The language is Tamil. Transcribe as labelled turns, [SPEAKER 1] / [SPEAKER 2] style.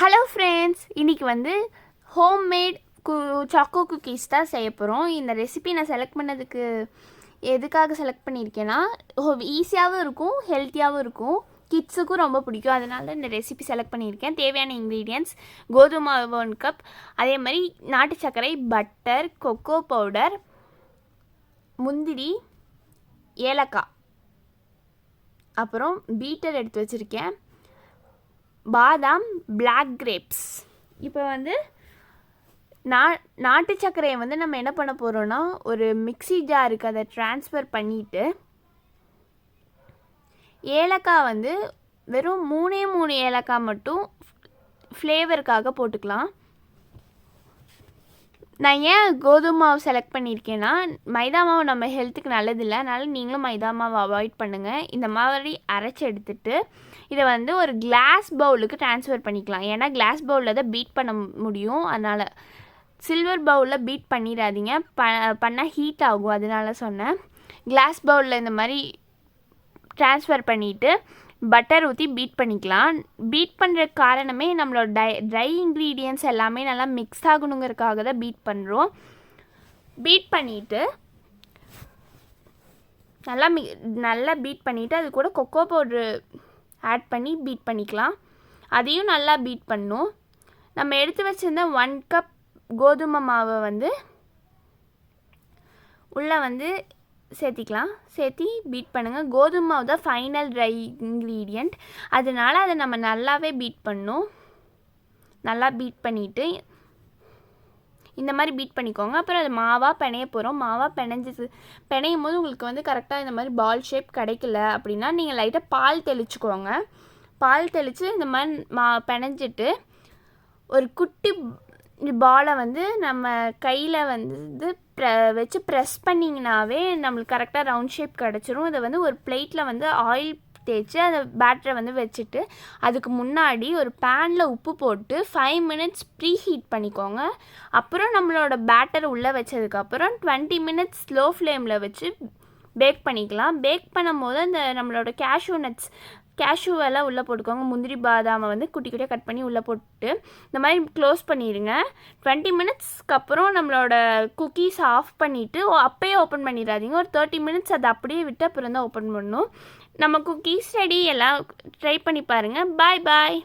[SPEAKER 1] ஹலோ ஃப்ரெண்ட்ஸ், இன்றைக்கி வந்து ஹோம்மேட் சாக்கோ குக்கீஸ் தான் செய்ய போகிறோம். இந்த ரெசிபி நான் செலக்ட் பண்ணதுக்கு எதுக்காக செலக்ட் பண்ணியிருக்கேன்னா, ஈஸியாகவும் இருக்கும், ஹெல்த்தியாகவும் இருக்கும், கிட்ஸுக்கும் ரொம்ப பிடிக்கும். அதனால இந்த ரெசிபி செலக்ட் பண்ணியிருக்கேன். தேவையான இன்க்ரீடியன்ட்ஸ்: கோதுமை மாவு 1 கப், அதே மாதிரி நாட்டு சர்க்கரை, பட்டர், கொக்கோ பவுடர், முந்திரி, ஏலக்காய், அப்புறம் பீட்டர் எடுத்து வச்சுருக்கேன், பாதாம், பிளாக் கிரேப்ஸ். இப்போ வந்து நாட்டு சர்க்கரையை வந்து நம்ம என்ன பண்ண போகிறோன்னா, ஒரு மிக்ஸி ஜாருக்கு அதை ட்ரான்ஸ்ஃபர் பண்ணிவிட்டு, ஏலக்காய் வந்து வெறும் 3 ஏலக்காய் மட்டும் ஃப்ளேவருக்காக போட்டுக்கலாம். நான் ஏன் கோதுமை மாவு செலக்ட் பண்ணியிருக்கேன்னா, மைதா மாவு நம்ம ஹெல்த்துக்கு நல்லதில்லை, அதனால் நீங்களும் மைதா மாவு அவாய்ட் பண்ணுங்கள். இந்த மாதிரி அரைச்சி எடுத்துகிட்டு இதை வந்து ஒரு கிளாஸ் பவுலுக்கு ட்ரான்ஸ்ஃபர் பண்ணிக்கலாம். ஏன்னா கிளாஸ் பவுலில் தான் பீட் பண்ண முடியும், அதனால் சில்வர் பவுலில் பீட் பண்ணிடாதீங்க, பண்ணால் ஹீட் ஆகும், அதனால சொன்னேன். கிளாஸ் பவுலில் இந்த மாதிரி ட்ரான்ஸ்ஃபர் பண்ணிவிட்டு பட்டர் ஊற்றி பீட் பண்ணிக்கலாம். பீட் பண்ணுற காரணமே நம்மளோட ட்ரை இன்க்ரீடியன்ட்ஸ் எல்லாமே நல்லா மிக்ஸ் ஆகணுங்கிறதுக்காக தான் பீட் பண்ணுறோம். பீட் பண்ணிவிட்டு நல்லா பீட் பண்ணிவிட்டு அது கூட கொக்கோ பவுட்ரு ஆட் பண்ணி பீட் பண்ணிக்கலாம். அதையும் நல்லா பீட் பண்ணணும். நம்ம எடுத்து வச்சுருந்த 1 கப் கோதுமை மாவை வந்து உள்ளே வந்து சேர்த்திக்கலாம். சேர்த்தி பீட் பண்ணுங்கள். கோதுமை மாவு தான் ஃபைனல் ட்ரை இன்க்ரீடியண்ட், அதனால் அதை நம்ம நல்லாவே பீட் பண்ணணும். நல்லா பீட் பண்ணிவிட்டு இந்த மாதிரி பீட் பண்ணிக்கோங்க. அப்புறம் அது மாவாக பிணைய போகிறோம். மாவாக பிணையும் போது உங்களுக்கு வந்து கரெக்டாக இந்த மாதிரி பால் ஷேப் கிடைக்கல அப்படின்னா நீங்கள் லைட்டாக பால் தெளிச்சுக்கோங்க. பால் தெளித்து இந்த மாதிரி பிணைஞ்சிட்டு ஒரு குட்டி பாலை வந்து நம்ம கையில் வந்து வச்சு ப்ரெஸ் பண்ணிங்கனாவே நம்மளுக்கு கரெக்டாக ரவுண்ட் ஷேப் கிடச்சிரும். இதை வந்து ஒரு பிளேட்டில் வந்து ஆயில் தேய்ச்சி அந்த பேட்டரை வந்து வச்சுட்டு அதுக்கு முன்னாடி ஒரு பேனில் உப்பு போட்டு 5 மினிட்ஸ் ப்ரீ ஹீட் பண்ணிக்கோங்க. அப்புறம் நம்மளோட பேட்டரை உள்ளே வச்சதுக்கப்புறம் 20 மினிட்ஸ் ஸ்லோ ஃப்ளேமில் வச்சு பேக் பண்ணிக்கலாம். பேக் பண்ணும் போது அந்த நம்மளோட கேஷ்யூவெல்லாம் உள்ளே போட்டுக்கோங்க. முந்திரி பாதாமை வந்து குட்டி குட்டியாக கட் பண்ணி உள்ளே போட்டு இந்த மாதிரி க்ளோஸ் பண்ணிடுங்க. 20 மினிட்ஸ்க்கு அப்புறம் நம்மளோட குக்கீஸ் ஆஃப் பண்ணிவிட்டு அப்போயே ஓப்பன் பண்ணிடாதீங்க. ஒரு 30 மினிட்ஸ் அதை அப்படியே விட்டு அப்புறம் தான் ஓப்பன் பண்ணணும். நம்ம குக்கீஸ் ரெடி. எல்லாம் ட்ரை பண்ணி பாருங்கள். பாய் பாய்.